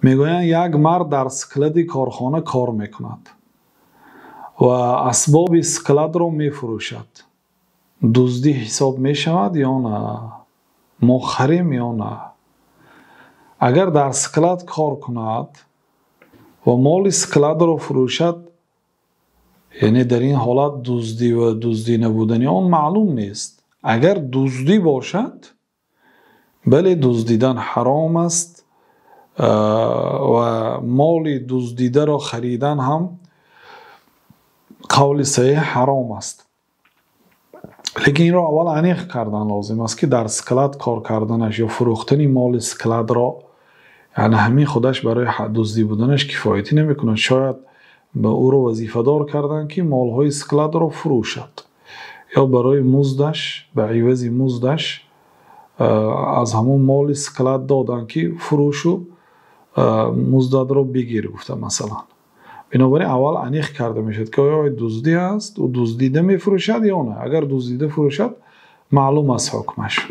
میگویند یک مرد در اسکلت کارخانه کار میکند و اسباب اسکلت را میفروشد. دزدی حساب میشود یا نه؟ ما خریم یا نه؟ اگر در اسکلت کار کند و مال اسکلت را فروشد، یعنی در این حالت دزدی و دزدی نبودنی آن معلوم نیست. اگر دزدی باشد، بله دزدیدن حرام است و مال دزدیده را خریدن هم قول صحیح حرام است. لیکن این را اول انیق کردن لازم است که در اسکلت کار کردنش یا فروختن مال اسکلت را، یعنی همین خودش برای دزدی بودنش کفایتی نمیکنه. شاید به او را وظیفه دار کردن که مال های اسکلت را فروشد یا برای مزدش به عوض مزدش از همون مال اسکلت دادن که فروشو مزدت را بگیر گفته مثلا. بنابراین اول انیق کرده میشد که آیا دزدی است و دزدیده میفروشد یا نه. اگر دزدیده فروشد معلوم است حکمش.